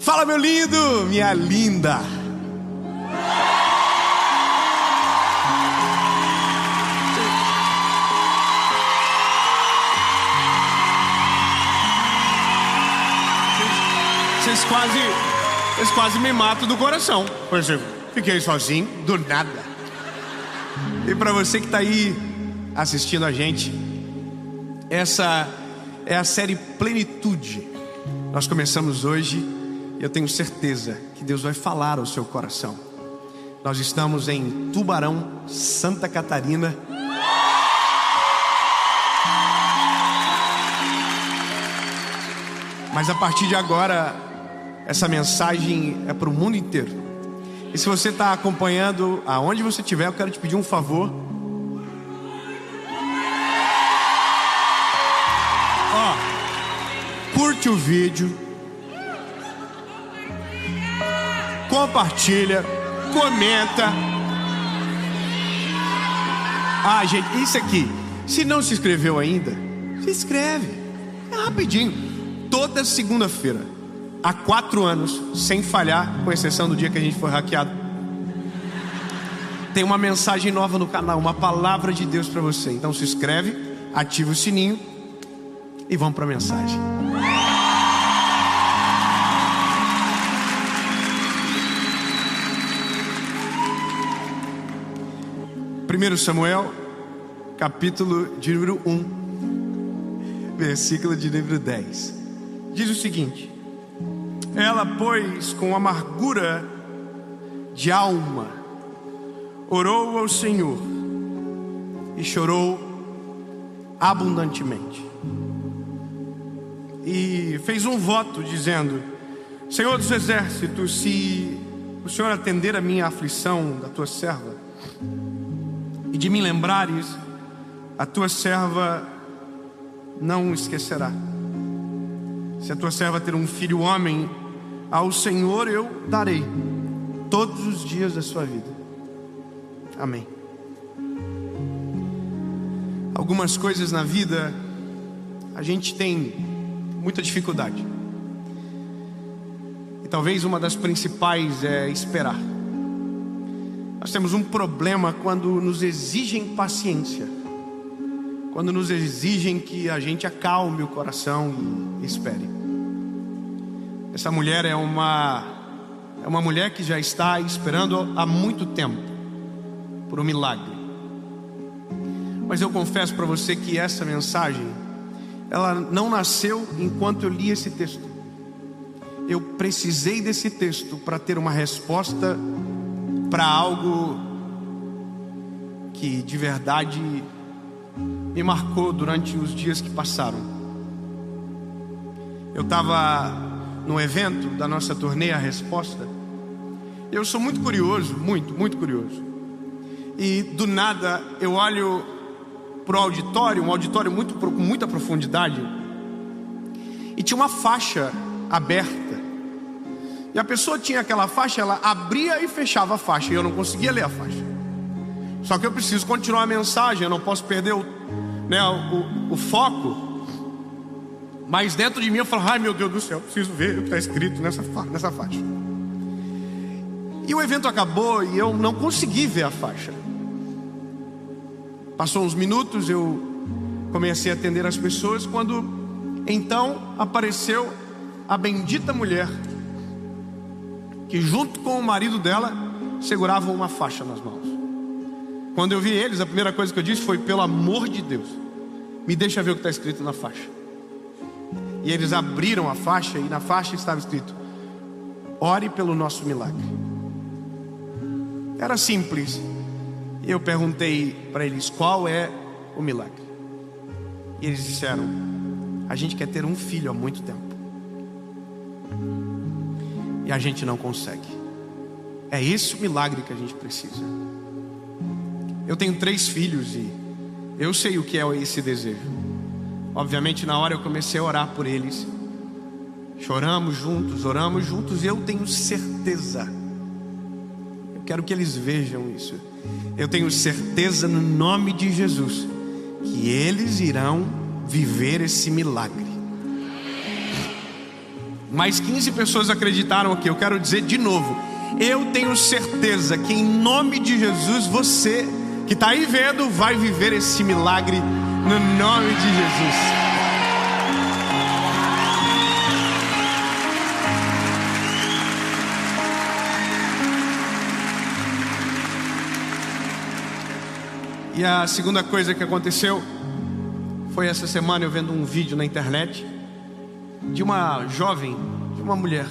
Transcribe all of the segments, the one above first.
Fala, meu lindo, minha linda. Vocês quase me matam do coração. Por exemplo, fiquei sozinho, do nada. E para você que está aí assistindo a gente, essa é a série Plenitude. Nós começamos hoje e eu tenho certeza que Deus vai falar ao seu coração. Nós estamos em Tubarão, Santa Catarina. Mas a partir de agora, essa mensagem é para o mundo inteiro. E se você está acompanhando, aonde você estiver, eu quero te pedir um favor. Curte o vídeo, compartilha, comenta. Gente, isso aqui, se não se inscreveu ainda, se inscreve, é rapidinho. Toda segunda-feira, há 4 anos, sem falhar, com exceção do dia que a gente foi hackeado, tem uma mensagem nova no canal, uma palavra de Deus para você. Então se inscreve, ativa o sininho e vamos para a mensagem. Primeiro Samuel, capítulo de número 1, versículo de número 10. Diz o seguinte: ela, pois, com amargura de alma, orou ao Senhor e chorou abundantemente. E fez um voto dizendo: Senhor dos exércitos, se o Senhor atender a minha aflição da tua serva, e de me lembrares, a tua serva não esquecerá. Se a tua serva ter um filho homem, ao Senhor eu darei todos os dias da sua vida. Amém. Algumas coisas na vida a gente tem muita dificuldade. E talvez uma das principais é esperar. Nós temos um problema quando nos exigem paciência, quando nos exigem que a gente acalme o coração e espere. Essa mulher é uma mulher que já está esperando há muito tempo por um milagre. Mas eu confesso para você que essa mensagem, ela não nasceu enquanto eu li esse texto. Eu precisei desse texto para ter uma resposta para algo que de verdade me marcou durante os dias que passaram. Eu estava no evento da nossa turnê A Resposta. Eu sou muito curioso, muito curioso. E do nada eu olho para o auditório, um auditório com muita profundidade, e tinha uma faixa aberta. E a pessoa tinha aquela faixa, ela abria e fechava a faixa, e eu não conseguia ler a faixa. Só que eu preciso continuar a mensagem, eu não posso perder o foco. Mas dentro de mim eu falo: ai meu Deus do céu, preciso ver o que está escrito nessa faixa. E o evento acabou e eu não consegui ver a faixa. Passou uns minutos, eu comecei a atender as pessoas, quando então apareceu a bendita mulher que junto com o marido dela seguravam uma faixa nas mãos. Quando eu vi eles, a primeira coisa que eu disse foi: pelo amor de Deus, me deixa ver o que está escrito na faixa. E eles abriram a faixa e na faixa estava escrito: ore pelo nosso milagre. Era simples. E eu perguntei para eles: qual é o milagre? E eles disseram: a gente quer ter um filho há muito tempo e a gente não consegue. É esse o milagre que a gente precisa. Eu tenho 3 filhos e eu sei o que é esse desejo. Obviamente na hora eu comecei a orar por eles. Choramos juntos, oramos juntos, e eu tenho certeza, eu quero que eles vejam isso, eu tenho certeza no nome de Jesus que eles irão viver esse milagre. mais 15 pessoas acreditaram aqui. Eu quero dizer de novo, eu tenho certeza que em nome de Jesus, você que está aí vendo, vai viver esse milagre no nome de Jesus. E a segunda coisa que aconteceu foi essa semana eu vendo um vídeo na internet de uma jovem, de uma mulher.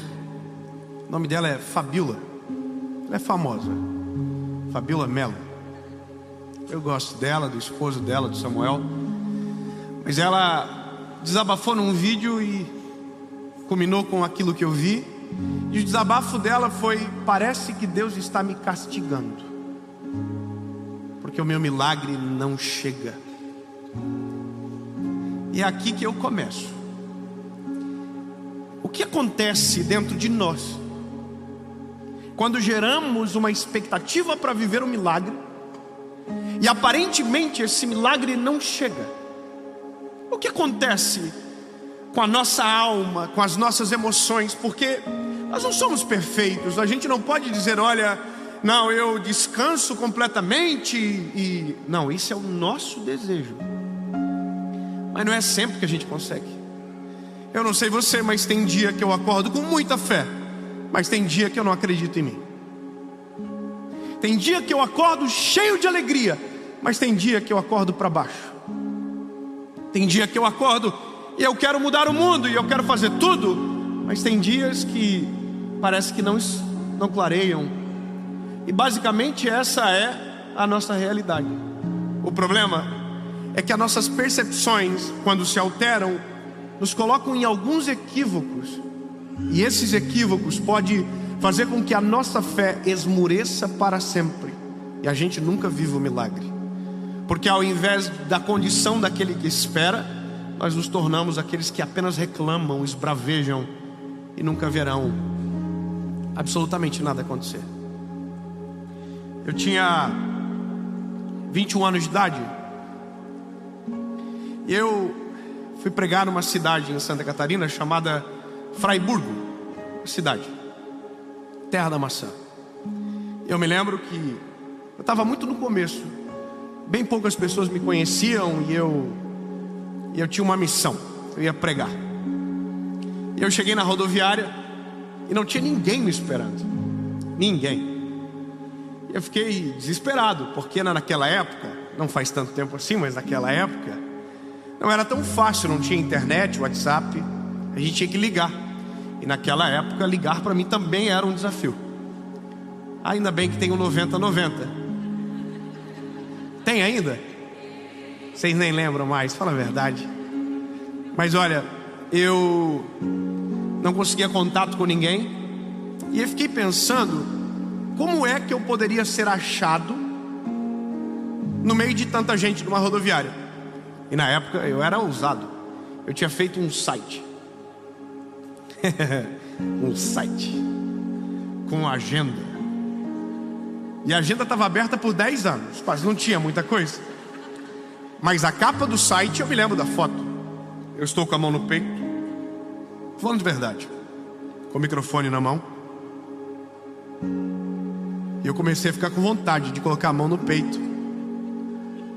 O nome dela é Fabiola. Ela é famosa, Fabiola Mello. Eu gosto dela, do esposo dela, do Samuel. Mas ela desabafou num vídeo e culminou com aquilo que eu vi. E o desabafo dela foi: parece que Deus está me castigando, porque o meu milagre não chega. E é aqui que eu começo. O que acontece dentro de nós quando geramos uma expectativa para viver um milagre e aparentemente esse milagre não chega? O que acontece com a nossa alma, com as nossas emoções? Porque nós não somos perfeitos. A gente não pode dizer: olha, não, eu descanso completamente e... Não, isso é o nosso desejo, mas não é sempre que a gente consegue. Eu não sei você, mas tem dia que eu acordo com muita fé, mas tem dia que eu não acredito em mim. Tem dia que eu acordo cheio de alegria, mas tem dia que eu acordo para baixo. Tem dia que eu acordo e eu quero mudar o mundo e eu quero fazer tudo, mas tem dias que parece que não clareiam. E basicamente essa é a nossa realidade. O problema é que as nossas percepções, quando se alteram, nos colocam em alguns equívocos. E esses equívocos podem fazer com que a nossa fé esmureça para sempre, e a gente nunca vive o milagre. Porque ao invés da condição daquele que espera, nós nos tornamos aqueles que apenas reclamam, esbravejam e nunca verão absolutamente nada acontecer. Eu tinha 21 anos de idade. E eu fui pregar numa cidade em Santa Catarina chamada Fraiburgo, cidade, terra da maçã. Eu me lembro que eu estava muito no começo, bem poucas pessoas me conheciam e eu tinha uma missão, eu ia pregar. E eu cheguei na rodoviária e não tinha ninguém me esperando, ninguém. Eu fiquei desesperado, porque naquela época, não faz tanto tempo assim, mas naquela época não era tão fácil, não tinha internet, WhatsApp, a gente tinha que ligar. E naquela época ligar para mim também era um desafio. Ainda bem que tem o 9090. Tem ainda? Vocês nem lembram mais, fala a verdade. Mas olha, eu não conseguia contato com ninguém. E eu fiquei pensando, como é que eu poderia ser achado no meio de tanta gente numa rodoviária? E na época eu era ousado. Eu tinha feito um site. Um site com agenda. E a agenda estava aberta por 10 anos. Quase não tinha muita coisa. Mas a capa do site, eu me lembro da foto. Eu estou com a mão no peito, falando de verdade, com o microfone na mão. E eu comecei a ficar com vontade de colocar a mão no peito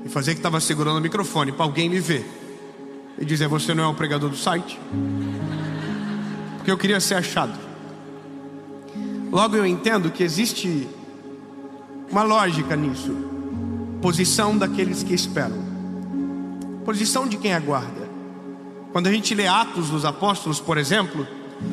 e fazer que estava segurando o microfone para alguém me ver e dizer: você não é o pregador do site? Porque eu queria ser achado. Logo eu entendo que existe uma lógica nisso. Posição daqueles que esperam, posição de quem aguarda. Quando a gente lê Atos dos Apóstolos, por exemplo,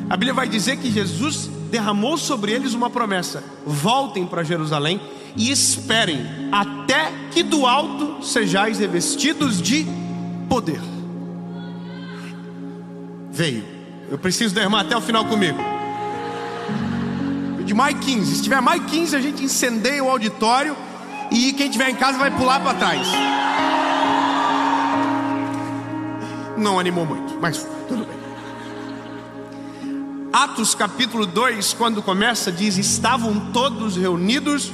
a Bíblia vai dizer que Jesus derramou sobre eles uma promessa: voltem para Jerusalém e esperem até que do alto sejais revestidos de poder. Veio. Eu preciso derramar até o final comigo. De mais 15. Se tiver mais 15, a gente incendeia o auditório e quem estiver em casa vai pular para trás. Não animou muito, mas tudo bem. Atos capítulo 2, quando começa, diz: estavam todos reunidos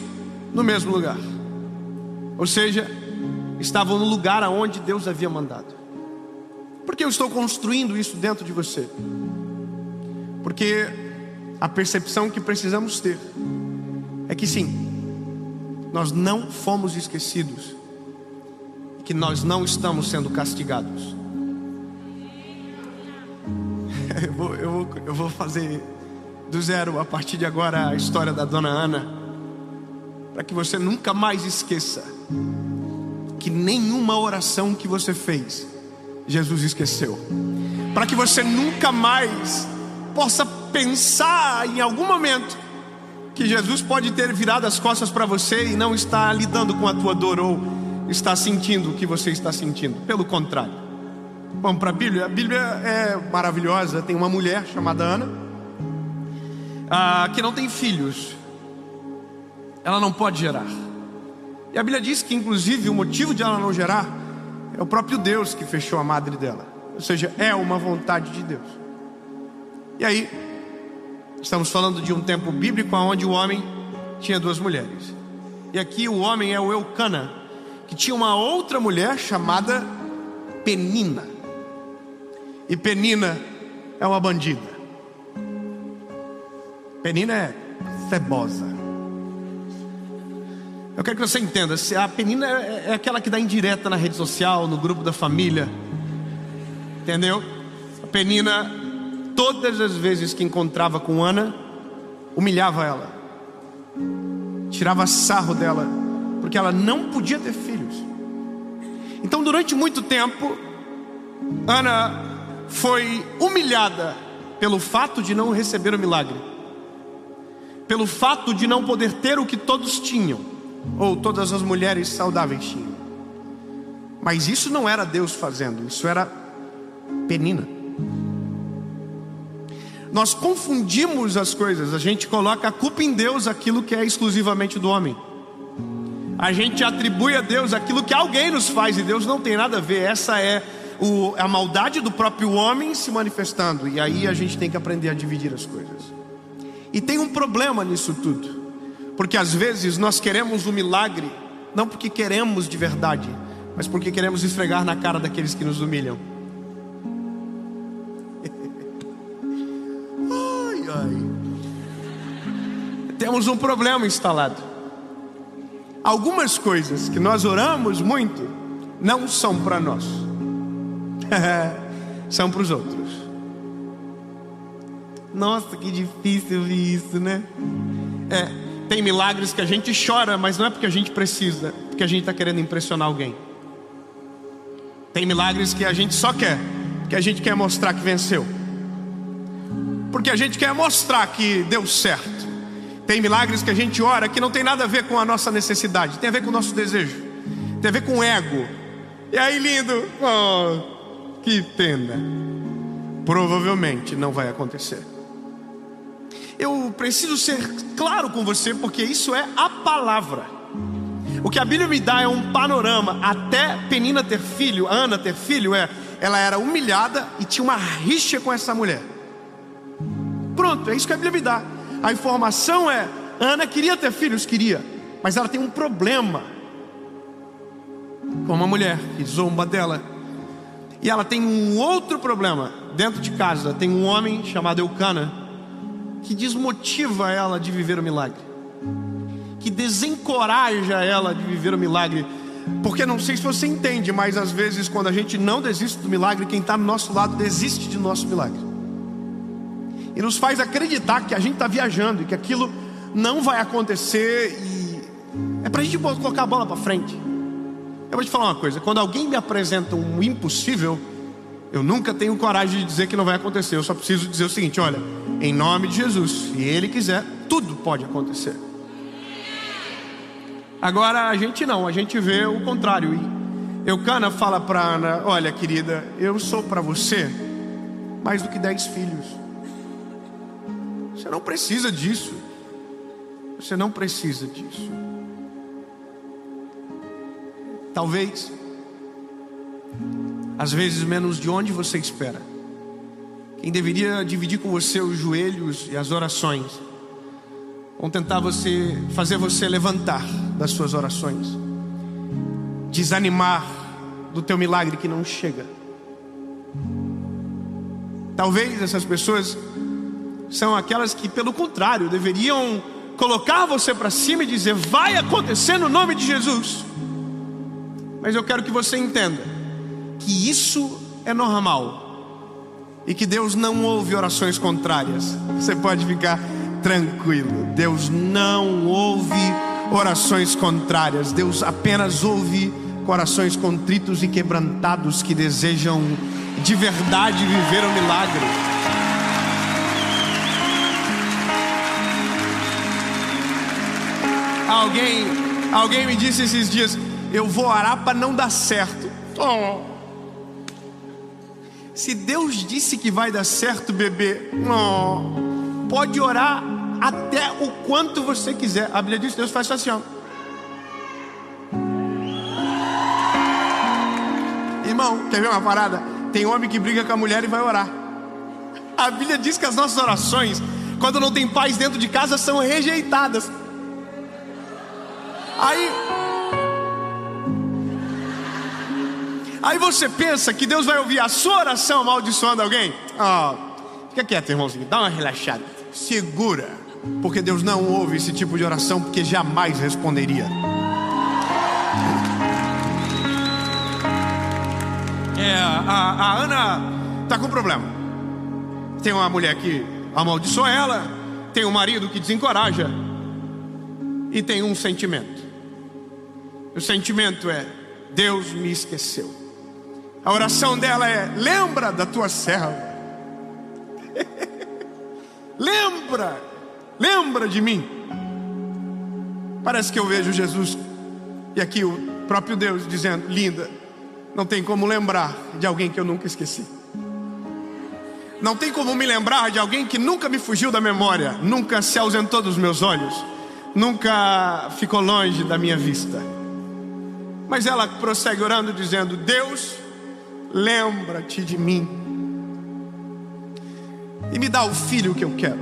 no mesmo lugar. Ou seja, estavam no lugar aonde Deus havia mandado. Por que eu estou construindo isso dentro de você? Porque a percepção que precisamos ter é que sim, nós não fomos esquecidos, que nós não estamos sendo castigados. Eu vou fazer do zero a partir de agora a história da dona Ana, para que você nunca mais esqueça que nenhuma oração que você fez Jesus esqueceu, para que você nunca mais possa pensar em algum momento que Jesus pode ter virado as costas para você e não está lidando com a tua dor ou está sentindo o que você está sentindo. Pelo contrário, vamos para a Bíblia. A Bíblia é maravilhosa. Tem uma mulher chamada Ana, que não tem filhos, ela não pode gerar, e a Bíblia diz que inclusive o motivo de ela não gerar é o próprio Deus que fechou a madre dela, ou seja, é uma vontade de Deus. E aí, estamos falando de um tempo bíblico onde o homem tinha duas mulheres, e aqui o homem é o Eucana, que tinha uma outra mulher chamada Penina, e Penina é uma bandida. Penina é cebosa. Eu quero que você entenda, se a Penina é aquela que dá indireta na rede social, no grupo da família, entendeu? A Penina, todas as vezes que encontrava com Ana, humilhava ela, tirava sarro dela, porque ela não podia ter filhos. Então durante muito tempo Ana foi humilhada pelo fato de não receber o milagre, pelo fato de não poder ter o que todos tinham, ou todas as mulheres saudáveis tinham. Mas isso não era Deus fazendo, isso era Penina. Nós confundimos as coisas, a gente coloca a culpa em Deus aquilo que é exclusivamente do homem. A gente atribui a Deus aquilo que alguém nos faz, e Deus não tem nada a ver. Essa é a maldade do próprio homem se manifestando, e aí a gente tem que aprender a dividir as coisas. E tem um problema nisso tudo, porque às vezes nós queremos um milagre, não porque queremos de verdade, mas porque queremos esfregar na cara daqueles que nos humilham. Ai, ai. Temos um problema instalado. Algumas coisas que nós oramos muito não são para nós, são para os outros. Nossa, que difícil ouvir isso, né? Tem milagres que a gente chora, mas não é porque a gente precisa, porque a gente está querendo impressionar alguém. Tem milagres que a gente só quer, porque a gente quer mostrar que venceu, porque a gente quer mostrar que deu certo. Tem milagres que a gente ora que não tem nada a ver com a nossa necessidade, tem a ver com o nosso desejo, tem a ver com o ego. E aí, lindo, oh, que pena, provavelmente não vai acontecer. Eu preciso ser claro com você, porque isso é a palavra. O que a Bíblia me dá é um panorama. Até Penina ter filho, Ana ter filho, ela era humilhada e tinha uma rixa com essa mulher. Pronto, é isso que a Bíblia me dá. A informação é: Ana queria ter filhos, queria, mas ela tem um problema com uma mulher que zomba dela. E ela tem um outro problema dentro de casa. Tem um homem chamado Eucana que desmotiva ela de viver o milagre, que desencoraja ela de viver o milagre. Porque não sei se você entende, mas às vezes quando a gente não desiste do milagre, quem está do nosso lado desiste de nosso milagre, e nos faz acreditar que a gente está viajando e que aquilo não vai acontecer, e é para a gente colocar a bola para frente. Eu vou te falar uma coisa: quando alguém me apresenta um impossível, eu nunca tenho coragem de dizer que não vai acontecer. Eu só preciso dizer o seguinte: olha, em nome de Jesus, se Ele quiser, tudo pode acontecer. Agora a gente não, a gente vê o contrário. E Eucana fala para Ana: olha, querida, eu sou para você mais do que 10 filhos. Você não precisa disso. Você não precisa disso. Talvez, às vezes menos de onde você espera. Quem deveria dividir com você os joelhos e as orações vão tentar fazer você levantar das suas orações, desanimar do teu milagre que não chega. Talvez essas pessoas são aquelas que, pelo contrário, deveriam colocar você para cima e dizer: vai acontecer no nome de Jesus. Mas eu quero que você entenda que isso é normal e que Deus não ouve orações contrárias. Você pode ficar tranquilo, Deus não ouve orações contrárias. Deus apenas ouve corações contritos e quebrantados que desejam de verdade viver o milagre. Alguém me disse esses dias: eu vou orar para não dar certo. Se Deus disse que vai dar certo, bebê, pode orar até o quanto você quiser. A Bíblia diz que Deus faz assim, ó. Irmão, quer ver uma parada? Tem homem que briga com a mulher e vai orar. A Bíblia diz que as nossas orações, quando não tem paz dentro de casa, são rejeitadas. Aí você pensa que Deus vai ouvir a sua oração amaldiçoando alguém? Fica quieto, irmãozinho, dá uma relaxada, segura, porque Deus não ouve esse tipo de oração, porque jamais responderia. A Ana está com problema. Tem uma mulher que amaldiçoa ela, tem um marido que desencoraja, e tem um sentimento. O sentimento é: Deus me esqueceu. A oração dela é: lembra da tua serva. Lembra de mim. Parece que eu vejo Jesus e aqui o próprio Deus dizendo: linda, não tem como lembrar de alguém que eu nunca esqueci. Não tem como me lembrar de alguém que nunca me fugiu da memória, nunca se ausentou dos meus olhos, nunca ficou longe da minha vista. Mas ela prossegue orando dizendo: Deus, lembra-te de mim e me dá o filho que eu quero.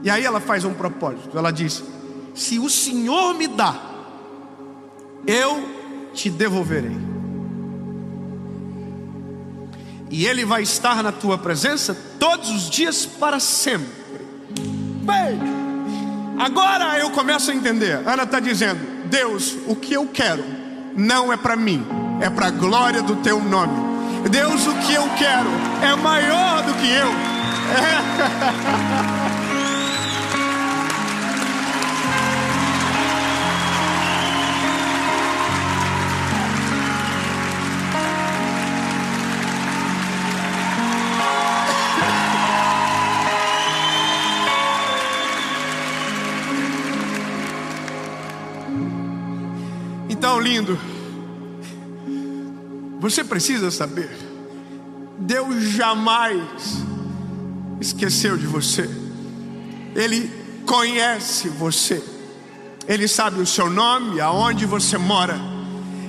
E aí ela faz um propósito. Ela diz: se o Senhor me dá, eu te devolverei, e ele vai estar na tua presença todos os dias para sempre. Bem, agora eu começo a entender. Ana está dizendo: Deus, o que eu quero não é para mim, é para a glória do teu nome. Deus, o que eu quero é maior do que eu. Então, lindo, você precisa saber, Deus jamais esqueceu de você. Ele conhece você, Ele sabe o seu nome, aonde você mora,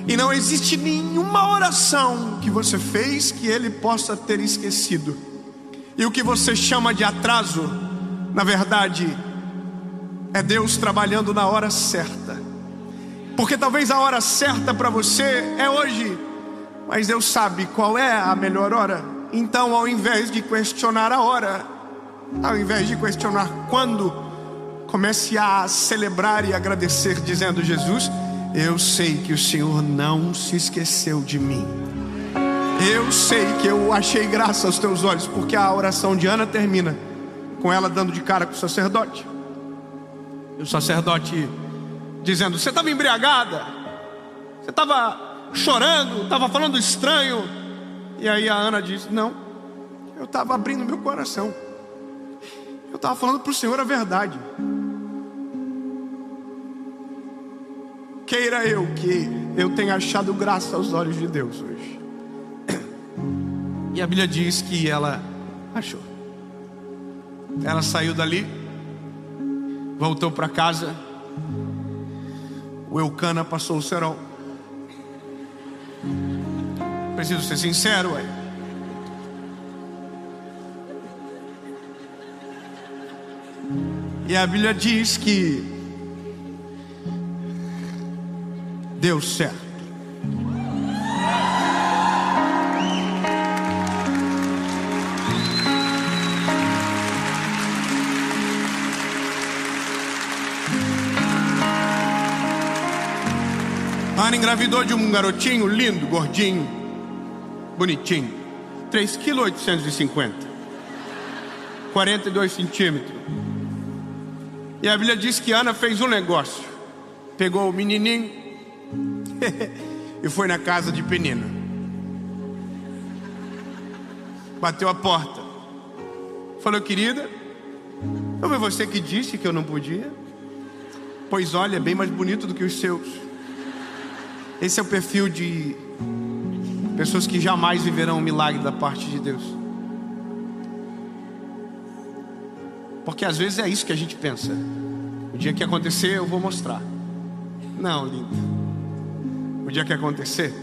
e não existe nenhuma oração que você fez que Ele possa ter esquecido. E o que você chama de atraso, na verdade, é Deus trabalhando na hora certa. Porque talvez a hora certa para você é hoje, mas Deus sabe qual é a melhor hora. Então, ao invés de questionar a hora, ao invés de questionar quando, comece a celebrar e agradecer, dizendo: Jesus, eu sei que o Senhor não se esqueceu de mim. Eu sei que eu achei graça aos teus olhos, porque a oração de Ana termina com ela dando de cara com o sacerdote. E o sacerdote dizendo: você estava embriagada, você estava chorando, estava falando estranho. E aí a Ana diz: não, eu estava abrindo meu coração, eu estava falando para o Senhor a verdade. Queira eu que eu tenha achado graça aos olhos de Deus hoje. E a Bíblia diz que ela achou. Ela saiu dali, voltou para casa. O Eucana passou o cerol. Preciso ser sincero, ué. E a Bíblia diz que deu certo. Ana engravidou de um garotinho lindo, gordinho, bonitinho, 3,850 kg, 42 centímetros. E a Bíblia diz que Ana fez um negócio. Pegou o menininho e foi na casa de Penina. Bateu a porta. Falou: querida, não foi você que disse que eu não podia? Pois olha, é bem mais bonito do que os seus. Esse é o perfil de pessoas que jamais viverão um milagre da parte de Deus. Porque às vezes é isso que a gente pensa: o dia que acontecer eu vou mostrar. Não, lindo. O dia que acontecer,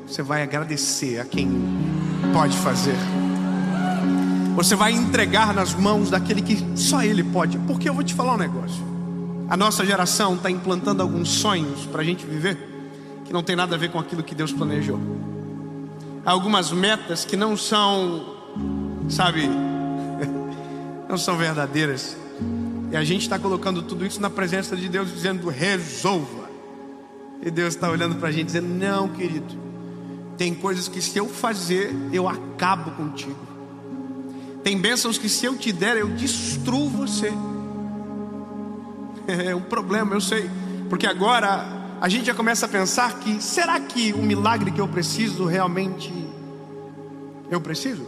você vai agradecer a quem pode fazer. Você vai entregar nas mãos daquele que só Ele pode. Porque eu vou te falar um negócio: a nossa geração está implantando alguns sonhos para a gente viver que não tem nada a ver com aquilo que Deus planejou. Há algumas metas que não são, sabe, não são verdadeiras. E a gente está colocando tudo isso na presença de Deus, dizendo: resolva. E Deus está olhando para a gente dizendo: não, querido, tem coisas que se eu fazer, eu acabo contigo. Tem bênçãos que se eu te der, eu destruo você. É um problema, eu sei. Porque agora a gente já começa a pensar que, será que o milagre que eu preciso, realmente eu preciso?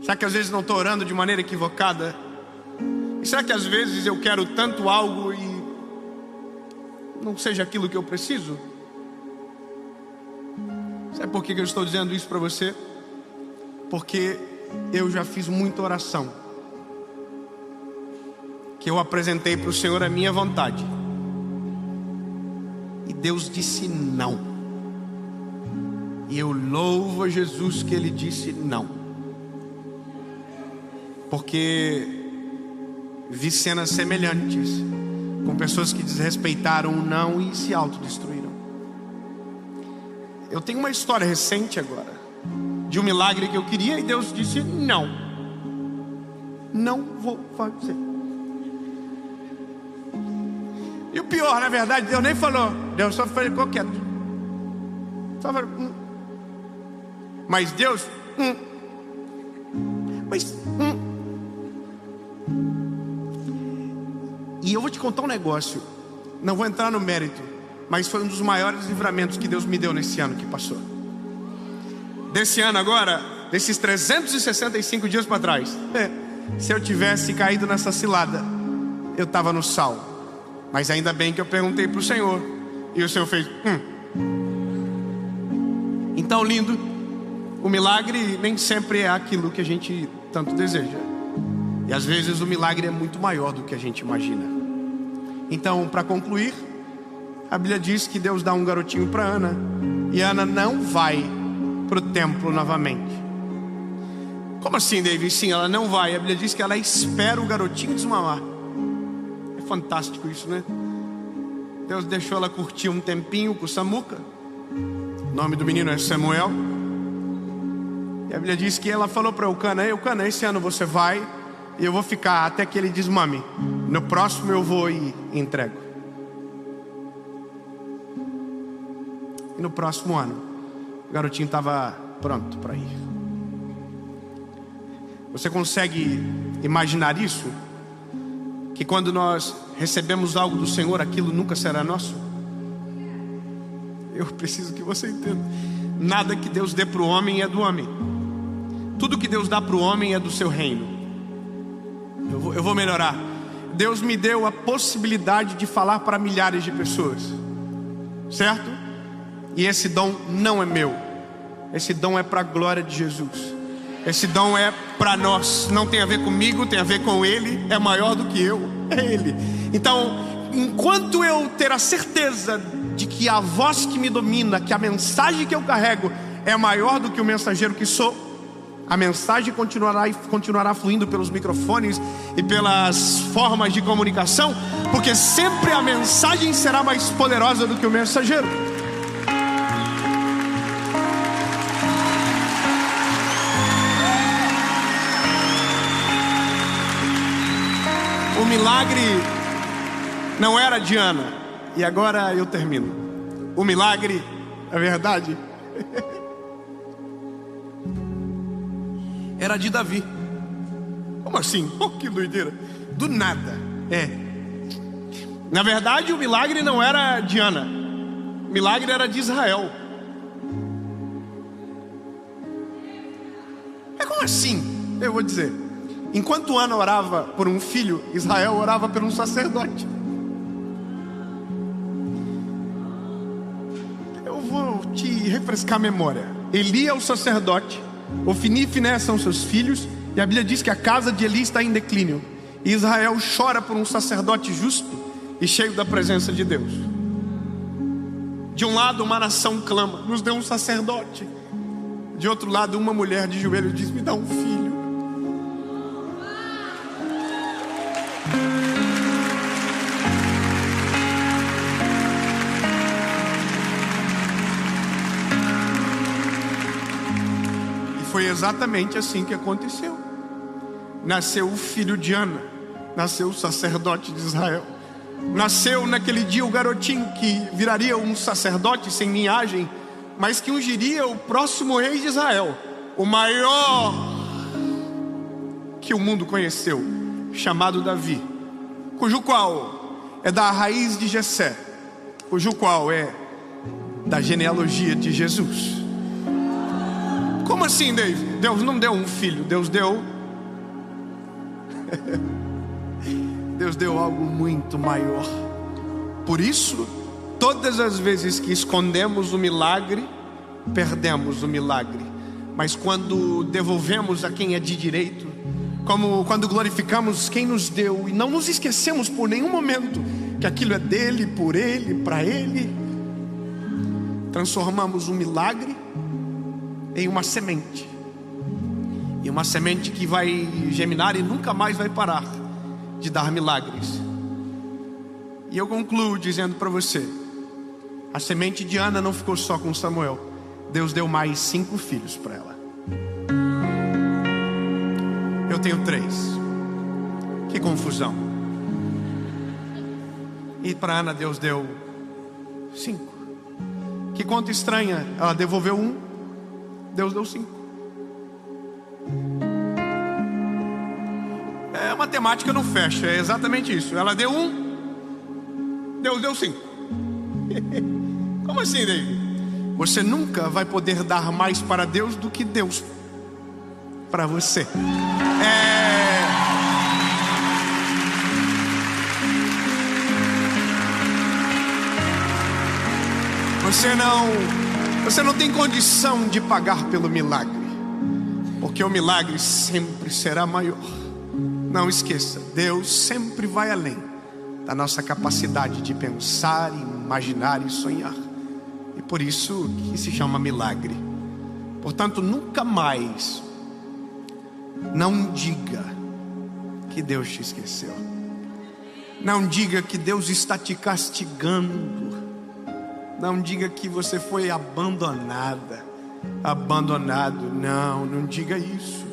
Será que às vezes não estou orando de maneira equivocada? E será que às vezes eu quero tanto algo e não seja aquilo que eu preciso? Sabe por que eu estou dizendo isso para você? Porque eu já fiz muita oração, que eu apresentei para o Senhor a minha vontade, e Deus disse não. E eu louvo a Jesus que Ele disse não. Porque vi cenas semelhantes com pessoas que desrespeitaram o não e se autodestruíram. Eu tenho uma história recente agora de um milagre que eu queria e Deus disse não. Não vou fazer. E o pior, na verdade, Deus nem falou. Deus só ficou quieto. Só falou, Mas Deus, Mas, E eu vou te contar um negócio. Não vou entrar no mérito, mas foi um dos maiores livramentos que Deus me deu nesse ano que passou. Desse ano agora, desses 365 dias para trás, se eu tivesse caído nessa cilada, eu estava no sal. Mas ainda bem que eu perguntei para o Senhor, e o Senhor fez Então, lindo, o milagre nem sempre é aquilo que a gente tanto deseja. E às vezes o milagre é muito maior do que a gente imagina. Então, para concluir, a Bíblia diz que Deus dá um garotinho para Ana, e Ana não vai para o templo novamente. Como assim, David? Sim, ela não vai. A Bíblia diz que ela espera o garotinho desmamar. É fantástico isso, né? Deus deixou ela curtir um tempinho com o Samuca. O nome do menino é Samuel. E a Bíblia diz que ela falou para Eucana: Eucana, esse ano você vai e eu vou ficar até que ele desmame. No próximo eu vou e entrego. E no próximo ano o garotinho estava pronto para ir. Você consegue imaginar isso? Que quando nós recebemos algo do Senhor, aquilo nunca será nosso? Eu preciso que você entenda. Nada que Deus dê para o homem é do homem. Tudo que Deus dá para o homem é do seu reino. Eu vou melhorar. Deus me deu a possibilidade de falar para milhares de pessoas, certo? E esse dom não é meu. Esse dom é para a glória de Jesus. Esse dom é para nós. Não tem a ver comigo, tem a ver com Ele. É maior do que eu, é Ele. Então, enquanto eu ter a certeza de que a voz que me domina, que a mensagem que eu carrego é maior do que o mensageiro que sou, a mensagem continuará fluindo pelos microfones e pelas formas de comunicação, porque sempre a mensagem será mais poderosa do que o mensageiro. O milagre não era de Ana. E agora eu termino. O milagre, é verdade, era de Davi. Como assim? Oh, que doideira. Do nada. Na verdade, o milagre não era de Ana. O milagre era de Israel. Como assim? Eu vou dizer. Enquanto Ana orava por um filho, Israel orava por um sacerdote. Eu vou te refrescar a memória. Eli é o sacerdote, Ofni e Finéias são seus filhos, e a Bíblia diz que a casa de Eli está em declínio. E Israel chora por um sacerdote justo e cheio da presença de Deus. De um lado, uma nação clama: nos dê um sacerdote. De outro lado, uma mulher de joelho diz: me dá um filho. E foi exatamente assim que aconteceu. Nasceu o filho de Ana, nasceu o sacerdote de Israel. Nasceu naquele dia o garotinho que viraria um sacerdote sem linhagem, mas que ungiria o próximo rei de Israel, o maior que o mundo conheceu, chamado Davi, cujo qual é da raiz de Jessé, cujo qual é da genealogia de Jesus. Como assim, David? Deus não deu um filho, Deus deu algo muito maior. Por isso, todas as vezes que escondemos o milagre, perdemos o milagre. Mas quando devolvemos a quem é de direito, como quando glorificamos quem nos deu e não nos esquecemos por nenhum momento que aquilo é dele, por ele, para ele, transformamos um milagre em uma semente. E uma semente que vai germinar e nunca mais vai parar de dar milagres. E eu concluo dizendo para você: a semente de Ana não ficou só com Samuel. Deus deu mais 5 filhos para ela. Eu tenho 3. Que confusão. E para Ana Deus deu 5. Que conta estranha. Ela devolveu 1, Deus deu 5. A matemática não fecha, é exatamente isso. Ela deu 1, Deus deu 5. Como assim, David? Você nunca vai poder dar mais para Deus do que Deus para você. Você não tem condição de pagar pelo milagre, porque o milagre sempre será maior. Não esqueça, Deus sempre vai além da nossa capacidade de pensar, imaginar e sonhar. E por isso que se chama milagre. Portanto, nunca mais não diga que Deus te esqueceu. Não diga que Deus está te castigando. Não diga que você foi abandonada, abandonado. Não diga isso.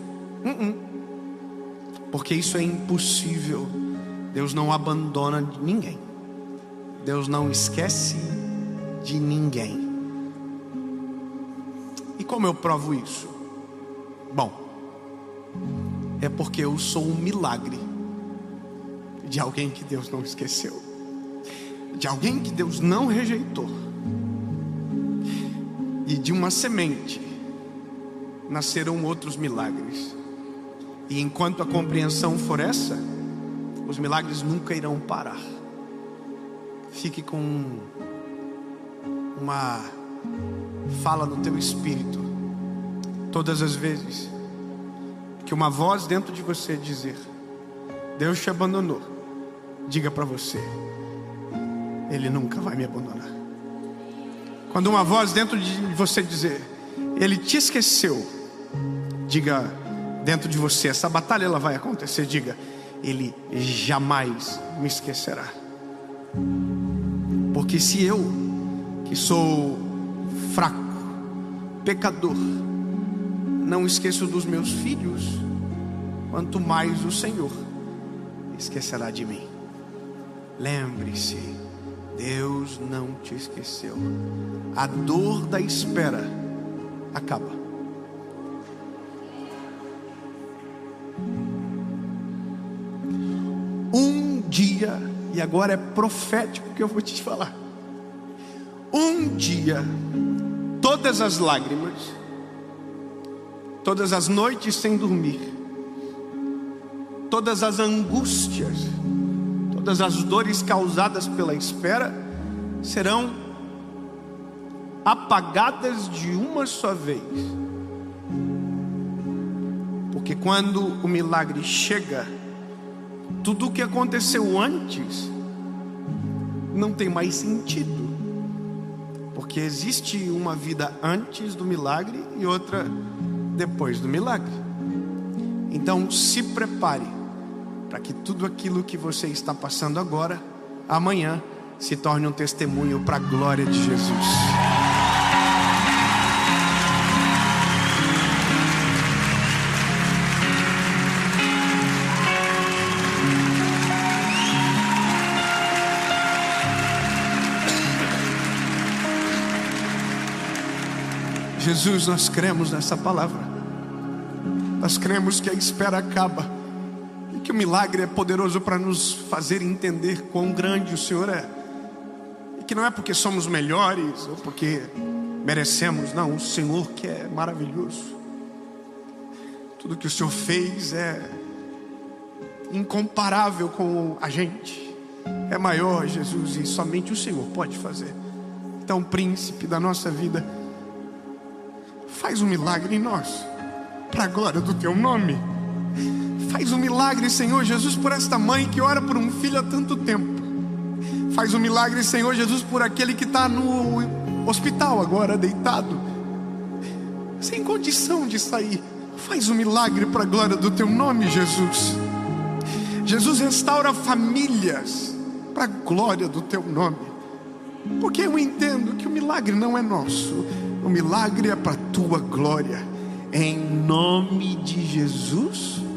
Porque isso é impossível. Deus não abandona ninguém. Deus não esquece de ninguém. E como eu provo isso? Bom, é porque eu sou um milagre de alguém que Deus não esqueceu, de alguém que Deus não rejeitou. E de uma semente nascerão outros milagres. E enquanto a compreensão for essa, os milagres nunca irão parar. Fique com uma fala no teu espírito todas as vezes que uma voz dentro de você dizer: Deus te abandonou. Diga para você: Ele nunca vai me abandonar. Quando uma voz dentro de você dizer: Ele te esqueceu, diga dentro de você: essa batalha ela vai acontecer. Diga: Ele jamais me esquecerá. Porque se eu, que sou fraco, pecador, não esqueço dos meus filhos, quanto mais o Senhor esquecerá de mim. Lembre-se, Deus não te esqueceu. A dor da espera acaba. Um dia, e agora é profético que eu vou te falar. Um dia, todas as lágrimas, todas as noites sem dormir, todas as angústias, todas as dores causadas pela espera serão apagadas de uma só vez. Porque quando o milagre chega, tudo o que aconteceu antes não tem mais sentido. Porque existe uma vida antes do milagre e outra depois do milagre. Então se prepare para que tudo aquilo que você está passando agora, amanhã, se torne um testemunho para a glória de Jesus. Jesus, nós cremos nessa palavra. Nós cremos que a espera acaba e que o milagre é poderoso para nos fazer entender quão grande o Senhor é. E que não é porque somos melhores ou porque merecemos, não. O Senhor que é maravilhoso. Tudo que o Senhor fez é incomparável com a gente. É maior, Jesus, e somente o Senhor pode fazer. Então, príncipe da nossa vida, faz um milagre em nós, para a glória do teu nome. Faz um milagre, Senhor Jesus, por esta mãe que ora por um filho há tanto tempo. Faz um milagre, Senhor Jesus, por aquele que está no hospital agora, deitado, sem condição de sair. Faz um milagre para a glória do teu nome, Jesus. Jesus, restaura famílias para a glória do teu nome. Porque eu entendo que o milagre não é nosso, o milagre é para a tua glória. Em nome de Jesus.